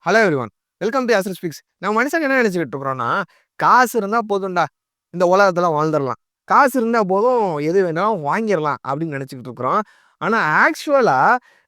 Hello everyone. Welcome to astro speaks. நம்ம மனுஷங்க என்ன நினைச்சுக்கிட்டு இருக்கிறோம்னா, காசு இருந்தா போதும்டா, இந்த உலகத்துல வாழ்ந்துடலாம். காசு இருந்தா போதும், எது வேணாலும் வாங்கிடலாம் அப்படின்னு நினைச்சுக்கிட்டு இருக்கிறோம். ஆனா ஆக்சுவலா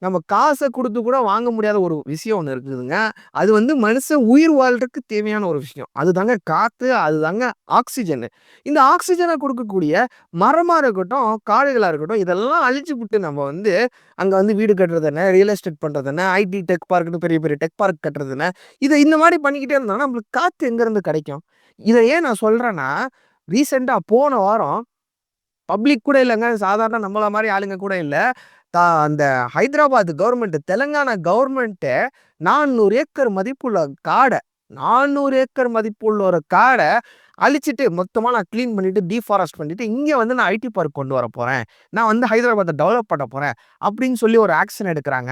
நம்ம காசை கொடுத்து கூட வாங்க முடியாத ஒரு விஷயம் ஒண்ணு இருக்குதுங்க. அது வந்து மனுஷன் உயிர் வாழ்றதுக்கு தேவையான ஒரு விஷயம். அதுதாங்க காத்து, அதுதாங்க ஆக்ஸிஜன். இந்த ஆக்ஸிஜனை கொடுக்கக்கூடிய மரமா இருக்கட்டும், காடுகளா இருக்கட்டும், இதெல்லாம் அழிச்சுப்புட்டு நம்ம வந்து அங்க வந்து வீடு கட்டுறது என்ன, ரியல் எஸ்டேட் பண்றது என்ன, ஐடி டெக் பார்க்னு பெரிய பெரிய டெக் பார்க் கட்டுறது என்ன, இந்த மாரி பண்ணிக்கிட்டே இருந்தோம்னா நம்மளுக்கு காத்து எங்கேருந்து கிடைக்கும்? இத ஏன் நான் சொல்றேன்னா, ரீசென்ட்டா போன வாரம் பப்ளிக் கூட இல்லங்க. சாதாரண நம்மள மாரி ஆளுங்க கூட இல்ல. அந்த ஹைதராபாத் கவர்மெண்ட், தெலங்கானா கவர்மெண்ட்டே 400 ஏக்கர் மதிப்புள்ள காட 400 ஏக்கர் மதிப்புள்ள ஒரு காட அழிச்சிட்டு, மொத்தமா நான் கிளீன் பண்ணிட்டு, டீஃபாரஸ்ட் பண்ணிட்டு, இங்க வந்து நான் ஐடி பார்க் கொண்டு வரப்போறேன். நான் வந்து ஹைதராபாத்த டெவலப் பண்ண போறேன். அப்படின்னு சொல்லி ஒரு ஆக்ஷன் எடுக்குறாங்க.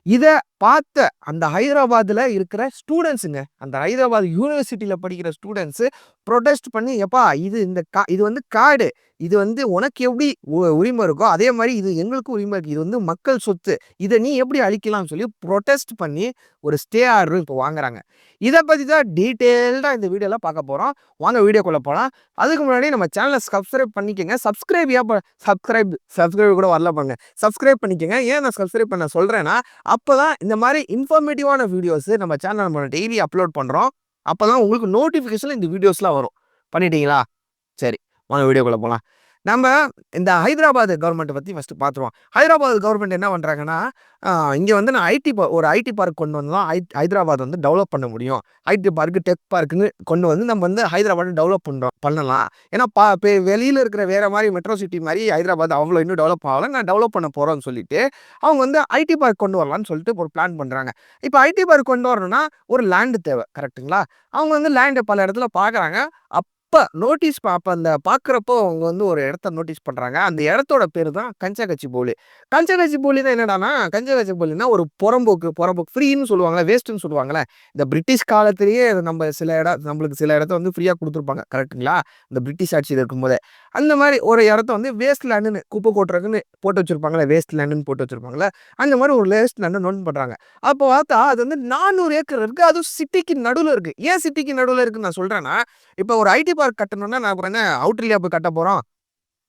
இத பார்த்த அந்த ஹைதராபாத்ல இருக்கிற ஸ்டூடண்ட்ஸுங்க. அந்த ஹைதராபாத் யூனிவர்சிட்டில படிக்கிற ஸ்டூடண்ட்ஸ் புரொடெஸ்ட் பண்ணி, "எப்பா இது வந்து காடு. இது வந்து உனக்கு எப்படி உரிமை இருக்கோ, அதே மாரி இது எங்களுக்கும் உரிமை இருக்கு. இது வந்து மக்கள் சொத்து. இத நீ எப்படி அழிக்கலாம்னு" சொல்லி புரொடெஸ்ட் பண்ணி ஒரு ஸ்டே ஆர்டர் இப்போ வாங்குறாங்க. இத பத்தி தான் டீட்டெயில்டா இந்த வீடியோல பார்க்க போறோம். வாங்க வீடியோக்குள்ள போலாம். அதுக்கு முன்னாடி நம்ம சேனலை சப்ஸ்கிரைப் பண்ணிக்கங்க. சப்ஸ்கிரைப் கூட வரல பாருங்க. சப்ஸ்கிரைப் பண்ணிக்கங்க. ஏன் நான் சப்ஸ்கிரைப் பண்ண சொல்றேன்னா, அப்பதான் இந்த மாதிரி இன்ஃபர்மேட்டிவான வீடியோஸ் நம்ம சேனல்ல நம்ம டெய்லி அப்லோட் பண்றோம். அப்பதான் உங்களுக்கு நோட்டிபிகேஷன்ல இந்த வீடியோஸ்லாம் வரும். பண்ணிட்டீங்களா? சரி. வாங்க வீடியோக்குள்ள போலாம். நம்ம இந்த ஹைதராபாத் கவர்மெண்ட்ட பத்தி ஃபர்ஸ்ட் பார்த்துருவோம். ஹைதராபாத் கவர்மெண்ட் என்ன பண்றாங்கன்னா, இங்க வந்து நான் ஒரு ஐடி பார்க் கொண்டு வந்து தான் ஹைதராபாத் வந்து டெவலப் பண்ண முடியும். ஐடி பார்க், டெக் பார்க்ன்னு கொண்டு வந்து நம்ம வந்து ஹைதராபாத்த டெவலப் பண்ணலாம். ஏன்னா வெளியில இருக்கிற வேற மாரி மெட்ரோ சிட்டி மாரி ஹைதராபாத் அவ்வளோ இன்னும் டெவலப் ஆகல. நான் டெவலப் பண்ண போறேன்னு சொல்லிட்டு, அவங்க வந்து ஐடி பார்க் கொண்டு வரலான்னு சொல்லிட்டு ஒரு பிளான் பண்றாங்க. இப்ப ஐடி பார்க் கொண்டு வரணும்னா ஒரு லேண்ட் தேவை. கரெக்ட்டுங்களா? அவங்க வந்து லேண்ட் பல இடத்துல பார்க்குறாங்க. அப்ப அந்த பார்க்குறப்போ அவங்க வந்து ஒரு இடத்த நோட்டீஸ் பண்றாங்க. அந்த இடத்தோட பேரு தான் கஞ்சகச்சிபௌலி. கஞ்சகச்சிபௌலின்னா என்னடான்னா, கஞ்சகச்சிபௌலின்னா ஒரு புறம்போக்கு ஃப்ரீன்னு சொல்லுவாங்கல்ல, வேஸ்ட்டுன்னு சொல்லுவாங்கல்ல. இந்த பிரிட்டிஷ் காலத்திலேயே நம்மளுக்கு சில இடத்த வந்து ஃப்ரீயா குடுத்துருப்பாங்க. கரெக்ட்டுங்களா? இந்த பிரிட்டிஷ் ஆட்சியில இருக்கும்போதே. அந்த மாரி ஒரு இடத்த வந்து வேஸ்ட் லேண்டுன்னு குப்பை கொட்டுறதுக்குன்னு போட்டு வச்சிருப்பாங்கல்ல, வேஸ்ட் லேண்டுன்னு போட்டு வச்சிருப்பாங்கல்ல. அந்த மாரி ஒரு வேஸ்ட் லேண்ட நோட் பண்றாங்க. அப்போ பார்த்தா அது வந்து 400 ஏக்கர் இருக்கு. அதுவும் சிட்டிக்கு நடுவுல இருக்கு. ஏன் சிட்டிக்கு நடுவுல இருக்குன்னு நான் சொல்றேன்னா, இப்ப ஒரு ஐடி பார்க் கட்டணும்னா, நான் அப்புறம் என்ன அவுட்டர்லயா போய் கட்டப் போறோம்?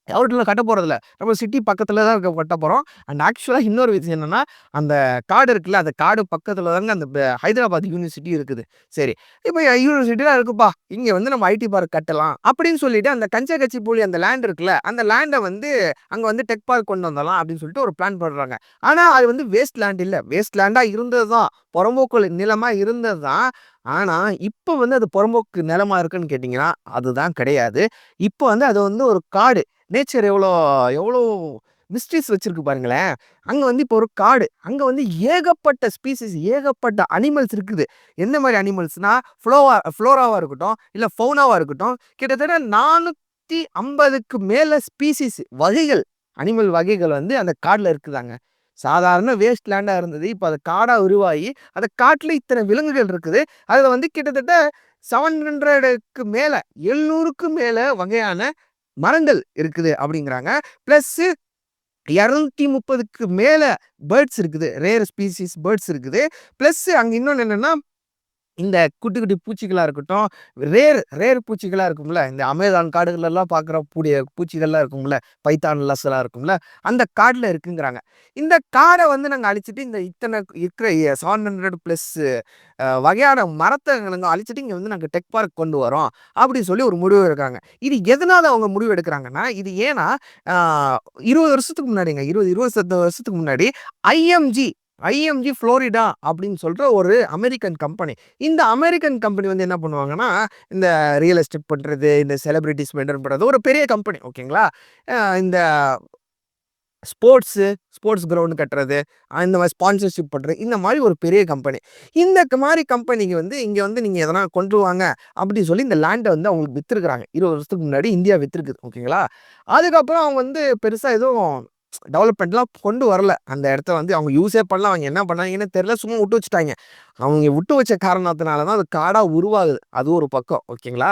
அவுட்டர்ல கட்டப் போறதில்ல. நம்ம சிட்டி பக்கத்துல தான் கட்டப் போறோம். அண்ட் ஆக்சுவலா இன்னொரு விஷயம் என்னன்னா, அந்த காடு இருக்குல்ல, அந்த காடு பக்கத்துல தாங்க அந்த ஹைதராபாத் யூனிவர்சிட்டி இருக்குது. சரி, இப்ப யூனிவர்சிட்டிலாம் இருக்குப்பா. இங்க வந்து நம்ம ஐடி பார்க் கட்டலாம். அப்படின்னு சொல்லிட்டு அந்த கஞ்சகச்சிபௌலி அந்த லேண்ட் இருக்குல்ல, அந்த லேண்ட வந்து அங்க வந்து டெக் பார்க் கொண்டு வந்துடலாம் அப்படின்னு சொல்லிட்டு ஒரு பிளான் பண்றாங்க. ஆனா அது வந்து வேஸ்ட் லேண்ட் இல்ல. வேஸ்ட் லேண்டா இருந்தது தான். புறம்போக்கு நிலமா இருந்தது தான். ஆனா, இப்ப வந்து அது புறம்போக்கு நிலமா இருக்குன்னு கேட்டீங்கன்னா, அதுதான் கிடையாது. இப்ப வந்து அது வந்து ஒரு காடு. நேச்சர் எவ்வளோ எவ்வளோ மிஸ்ட்ரீஸ் வச்சிருக்கு பாருங்களேன். அங்க வந்து இப்போ ஒரு காடு. அங்க வந்து ஏகப்பட்ட ஸ்பீசிஸ், ஏகப்பட்ட அனிமல்ஸ் இருக்குது. எந்த மாரி அனிமல்ஸ்னா, ஃப்ளோராவா இருக்கட்டும், இல்ல ஃபௌனாவா இருக்கட்டும், கிட்டத்தட்ட 450க்கு மேல ஸ்பீசிஸ் வகைகள், அனிமல் வகைகள் வந்து அந்த காடுல இருக்குதாங்க. சாதாரண வேஸ்ட் லேண்டா இருந்தது. இப்ப அது காடா உருவாகி, அந்த காட்டுல இத்தன விலங்குகள் இருக்குது. அதுல வந்து கிட்டத்தட்ட 700க்கு மேல 700க்கும் மேல வகையான மரங்கள் இருக்குது அப்படிங்கிறாங்க. பிளஸ் 230க்கு மேல பேர்ட்ஸ் இருக்குது. ரேர் ஸ்பீசிஸ் பேர்ட்ஸ் இருக்குது. பிளஸ் அங்க இன்னொன்னு என்னன்னா, இந்த குட்டி, குட்டி பூச்சிகளா இருக்கட்டும், ரேர் ரேர் பூச்சிகளா இருக்கும்ல. இந்த அமேசான் காடுகள்லாம் பார்க்கக்கூடிய பூச்சிகள்லாம் இருக்கும்ல. பைத்தான் லஸ்லாம் இருக்கும்ல. அந்த காடுல இருக்குங்கிறாங்க. இந்த காட வந்து நாங்க அழிச்சுட்டு, இந்த இத்தன இருக்கிற 700 பிளஸ் வகையான மரத்த நாங்க அழிச்சுட்டு, இங்க வந்து நாங்க டெக் பார்க் கொண்டு வரோம். அப்படின்னு சொல்லி ஒரு முடிவு எடுக்குறாங்க. இது எதனால அவங்க முடிவு எடுக்குறாங்கன்னா, இது ஏன்னா, ஆ 20 வருஷத்துக்கு முன்னாடிங்க. 25 வருஷத்துக்கு முன்னாடி ஐஎம்ஜி ஐஎம்ஜி புளோரிடா அப்படின்னு சொல்ற ஒரு அமெரிக்கன் கம்பெனி. இந்த அமெரிக்கன் கம்பெனி வந்து என்ன பண்ணுவாங்கன்னா, இந்த ரியல் எஸ்டேட் பண்றது, இந்த செலிபிரிட்டீஸ் மெயின்டெயின் பண்றது ஒரு பெரிய கம்பெனி. ஓகேங்களா? இந்த ஸ்போர்ட்ஸ் கிரவுண்ட் கட்டுறது, இந்த மாரி ஸ்பான்சர்ஷிப் பண்றது, இந்த மாரி ஒரு பெரிய கம்பெனி. இந்த மாரி கம்பெனிக்கு வந்து இங்க வந்து நீங்க எதனா கொண்டு வாங்க அப்படின்னு சொல்லி இந்த லேண்ட வந்து அவங்களுக்கு வித்துருக்காங்க. 20 வருஷத்துக்கு முன்னாடி இந்தியா வித்துருக்குது. ஓகேங்களா? அதுக்கப்புறம் அவங்க வந்து பெருசா எதுவும் டெவலப்மெண்ட்லாம் கொண்டு வரல. அந்த இடத்த வந்து அவங்க யூஸே பண்ணல. அவங்க என்ன பண்ணாங்கன்னு தெரியல. சும்மா விட்டு வச்சுட்டாங்க. அவங்க விட்டு வச்ச காரணத்தினால தான் அது காடா உருவாகுது. அது ஒரு பக்கம். ஓகேங்களா?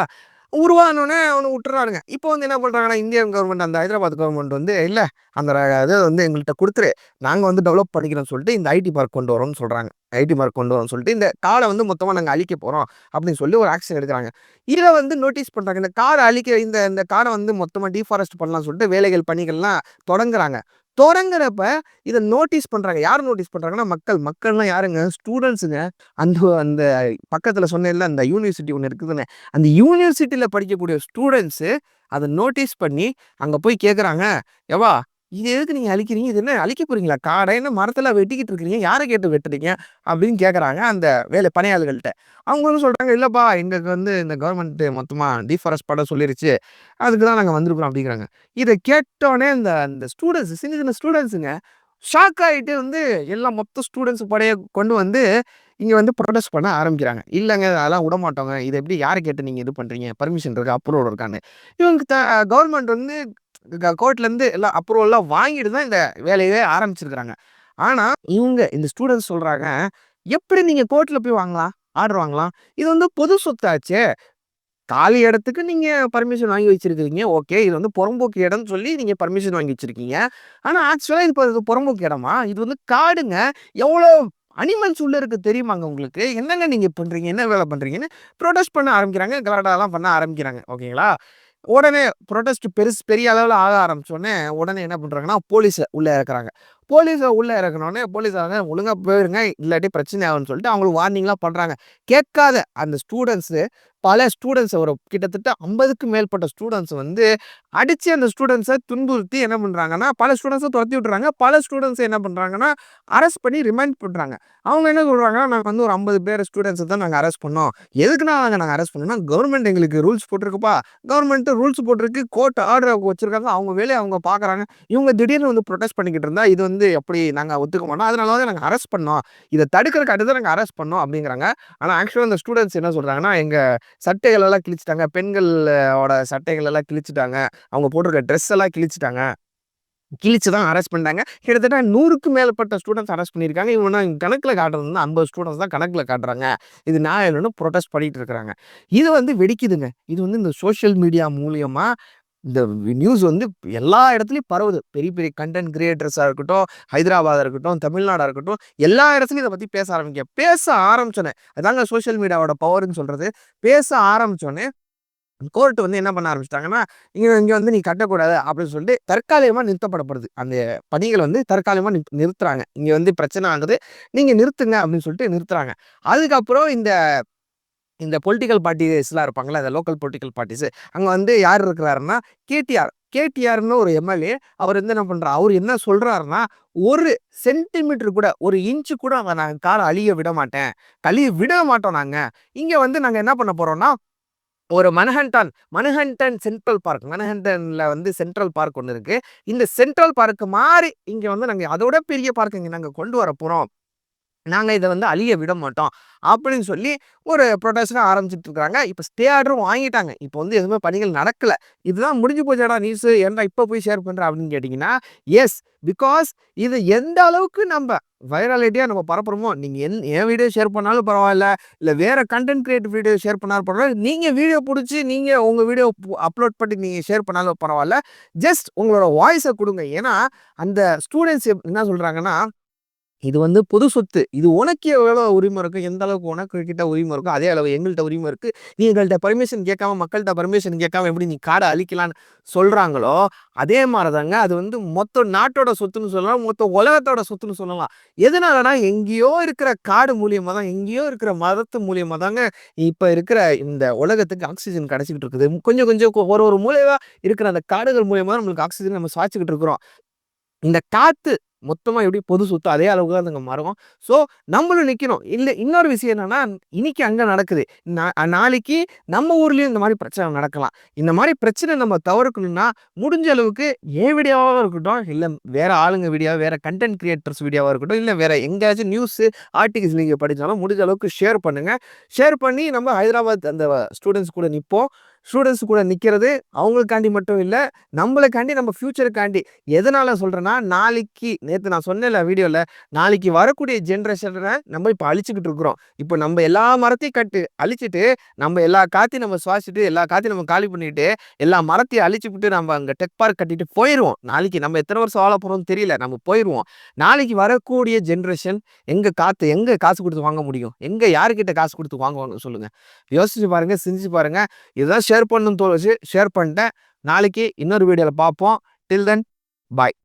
உருவானோனே அவன விட்டுறானுங்க. இப்போ வந்து என்ன பண்றாங்கன்னா, இந்தியன் கவர்மெண்ட் அந்த ஹைதராபாத் கவர்மெண்ட் வந்து, இல்ல அந்த இத வந்து எங்கள்ட்ட குடுத்துரு. நாங்க வந்து டெவலப் பண்ணிக்கிறோம்னு சொல்லிட்டு இந்த ஐடி பார்க் கொண்டு வரோம்னு சொல்றாங்க. ஐடி பார்க் கொண்டு வரோம்னு சொல்லிட்டு இந்த காட வந்து மொத்தமா நாங்க அழிக்க போறோம் அப்படின்னு சொல்லி ஒரு ஆக்ஷன் எடுக்குறாங்க. இத வந்து நோட்டீஸ் பண்றாங்க. இந்த காட அழிக்க இந்த காட வந்து மொத்தமா டீஃபாரஸ்ட் பண்ணலாம்னு சொல்லிட்டு வேலைகள், பணிகள்லாம் தொடங்குறாங்க. தொடங்குறப்ப இத நோட்டீஸ் பண்றாங்க. யார் நோட்டீஸ் பண்றாங்கன்னா, மக்கள்னா யாருங்க? ஸ்டூடண்ட்ஸுங்க. அந்த அந்த பக்கத்துல சொன்னேன்ல, அந்த யூனிவர்சிட்டி ஒண்ணு இருக்குதுன்னு. அந்த யூனிவர்சிட்டில படிக்கக்கூடிய ஸ்டூடண்ட்ஸு அத நோட்டீஸ் பண்ணி, அங்க போய் கேட்குறாங்க, "ஏவ்வா இது எதுக்கு நீங்க அழிக்கிறீங்க? இது என்ன அழிக்க போறீங்களா? காட என்ன மரத்தெல்லாம் வெட்டிக்கிட்டு இருக்கிறீங்க? யார கேட்டு வெட்டுறீங்க?" அப்படின்னு கேட்குறாங்க அந்த பணியாளர்கள்ட்ட. அவங்க வந்து சொல்றாங்க, "இல்லப்பா எங்களுக்கு வந்து இந்த கவர்மெண்ட் மொத்தமா டீஃபாரஸ்ட் பண்ண சொல்லிருச்சு. அதுக்கு தான் நாங்க வந்திருக்கிறோம்" அப்படிங்கிறாங்க. இத கேட்டோனே இந்த அந்த ஸ்டூடண்ட்ஸ் சின்ன சின்ன ஸ்டூடண்ட்ஸுங்க ஷாக் ஆயிட்டு வந்து எல்லா மொத்த ஸ்டூடண்ட்ஸ் படைய கொண்டு வந்து இங்க வந்து புரொடெஸ்ட் பண்ண ஆரம்பிக்கிறாங்க. "இல்லங்க அதெல்லாம் விடமாட்டோங்க. இத எப்படி யார கேட்டு நீங்க இது பண்றீங்க? பர்மிஷன் இருக்கா? அப்ரூவல் இருக்கான்னு." இவங்க கவர்மெண்ட் வந்து கோர்ட்லேருந்து எல்லாம் அப்ரூவல்லாம் வாங்கிட்டு தான் இந்த வேலையவே ஆரம்பிச்சிருக்கிறாங்க. ஆனா, இவங்க இந்த ஸ்டூடண்ட்ஸ் சொல்றாங்க, "எப்படி நீங்க கோர்ட்ல போய் வாங்கலாம்? ஆர்டர் வாங்கலாம்? இது வந்து பொது சொத்தாச்சே! காலி இடத்துக்கு நீங்க பர்மிஷன் வாங்கி வச்சிருக்கிறீங்க. ஓகே. இது வந்து புறம்போக்கு இடம்னு சொல்லி நீங்க பர்மிஷன் வாங்கி வச்சிருக்கீங்க. ஆனா ஆக்சுவலா இது புறம்போக்கு இடமா? இது வந்து காடுங்க. எவ்வளோ அனிமல்ஸ் உள்ள இருக்கு தெரியுமாங்க உங்களுக்கு? என்னங்க நீங்க பண்றீங்க? என்ன வேலை பண்றீங்கன்னு புரொடெஸ்ட் பண்ண ஆரம்பிக்கிறாங்க. கலாட்டாலாம் பண்ண ஆரம்பிக்கிறாங்க. ஓகேங்களா? உடனே புரொடெஸ்ட் பெரிய அளவுல ஆக ஆரம்பிச்சோனே, உடனே என்ன பண்றாங்கன்னா, போலீஸ உள்ள இறக்குறாங்க. போலீஸ உள்ள இறக்குனோனே, போலீஸாங்க ஒழுங்கா போயிருங்க. இல்லாட்டி பிரச்சனை ஆகும்ன்னு சொல்லிட்டு அவங்களுக்கு வார்னிங்லாம் பண்றாங்க. கேட்காத அந்த ஸ்டூடண்ட்ஸு பல ஸ்டூடண்ட்ஸ் ஒரு கிட்டத்தட்ட 50க்கும் மேற்பட்ட ஸ்டூடண்ட்ஸ் வந்து அடிச்சு அந்த ஸ்டூடண்ட்ஸ துன்புறுத்தி என்ன பண்றாங்கன்னா, பல ஸ்டூடண்ட்ஸ தொரத்தி விட்டுறாங்க. பல ஸ்டூடண்ட்ஸ என்ன பண்றாங்கன்னா, அரெஸ்ட் பண்ணி ரிமாண்ட் பண்றாங்க. அவங்க என்ன சொல்றாங்கன்னா, "நாங்க வந்து ஒரு 50 பேர் ஸ்டூடண்ட்ஸ தான் நாங்க அரெஸ்ட் பண்ணோம். எதுக்குன்னா நாங்க அரெஸ்ட் பண்ணோம்னா, கவர்மெண்ட் எங்களுக்கு ரூல்ஸ் போட்டிருக்குப்பா. கவர்மெண்ட் ரூல்ஸ் போட்டிருக்கு. கோர்ட் ஆர்டர் வச்சிருக்காங்க. அவங்க வேலைய அவங்க பார்க்குறாங்க. இவங்க திடீர்னு வந்து புரொடெஸ்ட் பண்ணிக்கிட்டு இருந்தா, இது வந்து எப்படி நாங்க ஒத்துக்க மாட்டோம். அதனால தான் நாங்க அரெஸ்ட் பண்ணோம். இத தடுக்கிறதுக்காக தான் நாங்க அரெஸ்ட் பண்ணோம்" அப்படிங்கிறாங்க. ஆனா ஆக்சுவலா அந்த ஸ்டூடண்ட்ஸ் என்ன சொல்றாங்கன்னா, "எங்க சட்டைகள் எல்லாம் கிழிச்சுட்டாங்க. பெண்களோட சட்டைகள் எல்லாம் கிழிச்சுட்டாங்க. அவங்க போட்டிருக்க ட்ரெஸ் எல்லாம் கிழிச்சுட்டாங்க. கிழிச்சு தான் அரெஸ்ட் பண்ணிட்டாங்க. கிட்டத்தட்ட 100க்கும் மேற்பட்ட ஸ்டூடண்ட்ஸ் அரெஸ்ட் பண்ணியிருக்காங்க. இவங்க கணக்குல காட்டுறது வந்து 50 ஸ்டூடண்ட்ஸ் தான் கணக்குல காட்டுறாங்க. இது நியாயம் இல்லன்னு புரொடெஸ்ட் பண்ணிட்டு இருக்கிறாங்க. இது வந்து வெடிக்குதுங்க. இது வந்து இந்த சோசியல் மீடியா மூலியமா இந்த நியூஸ் வந்து எல்லா இடத்துலயும் பரவுது. பெரிய பெரிய கன்டென்ட் கிரியேட்டர்ஸா இருக்கட்டும், ஹைதராபாத்தா இருக்கட்டும், தமிழ்நாடா இருக்கட்டும், எல்லா இடத்துலயும் இத பத்தி பேச ஆரம்பிக்க. பேச ஆரம்பிச்சோனே, அதாங்க சோசியல் மீடியாவோட பவர்ன்னு சொல்றது. பேச ஆரம்பிச்சோனே கோர்ட் வந்து என்ன பண்ண ஆரம்பிச்சுட்டாங்கன்னா, இங்க இங்க வந்து நீ கட்டக்கூடாது அப்படின்னு சொல்லிட்டு தற்காலிகமா நிறுத்தப்படப்படுது. அந்த பணிகள் வந்து தற்காலிகமா நிறுத்துறாங்க. இங்க வந்து பிரச்சனை ஆகுது. நீங்க நிறுத்துங்க அப்படின்னு சொல்லிட்டு நிறுத்துறாங்க. அதுக்கப்புறம் இந்த இந்த பொலிட்டிக்கல் பார்ட்டிஸ்லாம் இருப்பாங்கல்ல, அந்த லோக்கல் பொலிட்டிக்கல் பார்ட்டிஸ். அங்க வந்து யார் இருக்கிறாருன்னா, கேடிஆர். கேடிஆர்ன்னு ஒரு எம்எல்ஏ. அவர் வந்து என்ன பண்றார், அவரு என்ன சொல்றாருன்னா, "1 சென்டிமீட்டர் கூட, 1 இன்ச் கூட அங்க நாங்க கார அழிய விட மாட்டேன். விட மாட்டோம் நாங்க. இங்க வந்து நாங்க என்ன பண்ண போறோம்னா, ஒரு மன்ஹட்டன் சென்ட்ரல் பார்க். மன்ஹட்டன்ல வந்து சென்ட்ரல் பார்க் ஒண்ணு இருக்கு. இந்த சென்ட்ரல் பார்க் மாரி இங்க வந்து நாங்க அதோட பெரிய பார்க் இங்க நாங்க கொண்டு வரப்போறோம். நாங்க இத வந்து அழிய விட மாட்டோம்." அப்படின்னு சொல்லி ஒரு புரொடெஸ்ட்லாம் ஆரம்பிச்சுட்டு இருக்காங்க. இப்ப ஸ்டே ஆர்டரும் வாங்கிட்டாங்க. இப்ப வந்து எதுவுமே பணிகள் நடக்கல. "இதுதான் முடிஞ்சு போச்சேடா நியூஸு. ஏன்டா இப்ப போய் ஷேர் பண்ற?" அப்படின்னு கேட்டீங்கன்னா, எஸ். பிகாஸ் இது எந்த அளவுக்கு நம்ப வைராலிட்டியா நம்ம பரப்புறோமோ, நீங்க என் வீடியோ ஷேர் பண்ணாலும் பரவால்ல, இல்ல வேற கன்டென்ட் கிரியேட்டர் வீடியோ ஷேர் பண்ணாலும் பரவால்ல. நீங்க வீடியோ புடிச்சு நீங்க உங்க வீடியோ அப்லோட் பண்ணி நீங்க ஷேர் பண்ணாலும் பரவால்ல. ஜஸ்ட் உங்களோட வாய்ஸ குடுங்க. ஏன்னா, அந்த ஸ்டூடண்ட்ஸ் என்ன சொல்றாங்கன்னா, இது வந்து பொது சொத்து. இது உனக்கு எவ்வளோ உரிமை இருக்கு? எந்த அளவுக்கு உனக்கு கிட்ட உரிமை இருக்கோ, அதே அளவு எங்கள்ட்ட உரிமை இருக்கு. நீ எங்கள்ட்ட பர்மிஷன் கேட்காம, மக்கள்ட்ட பர்மிஷன் கேட்காம எப்படி நீ காட அழிக்கலான்னு சொல்றாங்களோ, அதே மாரி தாங்க அது வந்து மொத்த நாட்டோட சொத்துன்னு சொல்லலாம். மொத்த உலகத்தோட சொத்துன்னு சொல்லலாம். எதனாலனா, எங்கேயோ இருக்கிற காடு மூலியமா தான், எங்கேயோ இருக்கிற மரத்து மூலியமா தாங்க இப்ப இருக்கிற இந்த உலகத்துக்கு ஆக்ஸிஜன் கிடைச்சுக்கிட்டு இருக்குது. கொஞ்சம் கொஞ்சம் ஒரு ஒரு மூலையில இருக்கிற அந்த காடுகள் மூலியமா தான் நம்மளுக்கு ஆக்ஸிஜன் நம்ம சுவாசிச்சுக்கிட்டு இருக்கிறோம். இந்த காத்து மொத்தமா எப்படி பொது சொத்து அதே அளவுக்கு தான் அதுங்க மரம். ஸோ, நம்மளும் நிக்கணும். இல்ல இன்னொரு விஷயம் என்னன்னா, இன்னைக்கு அங்க நடக்குது. நாளைக்கு நம்ம ஊர்லயும் இந்த மாரி பிரச்சனை நடக்கலாம். இந்த மாரி பிரச்சனை நம்ம தவிர்க்கணும்னா, முடிஞ்ச அளவுக்கு என் வீடியோவா இருக்கட்டும், இல்ல வேற ஆளுங்க வீடியோ, வேற கன்டென்ட் கிரியேட்டர்ஸ் வீடியோவா இருக்கட்டும், இல்ல வேற எங்கேயாச்சும் நியூஸு, ஆர்டிகில்ஸ் நீங்க படிச்சாலும் முடிஞ்ச அளவுக்கு ஷேர் பண்ணுங்க. ஷேர் பண்ணி நம்ம ஹைதராபாத் அந்த ஸ்டூடண்ட்ஸ் கூட நிப்போம். ஸ்டூடெண்ட்ஸ் கூட நிற்கிறது அவங்களுக்காண்டி மட்டும் இல்லை, நம்மளுக்காண்டி, நம்ம ஃப்யூச்சருக்காண்டி. எதனால சொல்கிறேன்னா, நாளைக்கு நேற்று நான் சொன்னேன்ல வீடியோவில், நாளைக்கு வரக்கூடிய ஜென்ரேஷனை நம்ம இப்போ அழிச்சுக்கிட்டு இருக்கிறோம். இப்போ நம்ம எல்லா மரத்தையும் அழிச்சிட்டு, நம்ம எல்லா காற்றையும் நம்ம சுவாசிட்டு, எல்லா காற்றையும் நம்ம காலி பண்ணிட்டு, எல்லா மரத்தையும் அழிச்சுக்கிட்டு நம்ம அங்கே டெக் பார்க் கட்டிட்டு போயிடுவோம். நாளைக்கு நம்ம எத்தனை வருஷம் வாழ போகிறோம்னு தெரியல, நம்ம போயிடுவோம். நாளைக்கு வரக்கூடிய ஜென்ரேஷன் எங்கே காசு கொடுத்து வாங்க முடியும்? எங்கே யாருக்கிட்ட காசு கொடுத்து வாங்குவாங்க சொல்லுங்கள்? யோசிச்சு பாருங்க, சிந்திச்சு பாருங்க. இதுதான் ஷேர் பண்ணணும்னு தோணுச்சு, ஷேர் பண்ணிட்டேன். நாளைக்கு இன்னொரு வீடியோவில் பார்ப்போம். டில் தென் பாய்.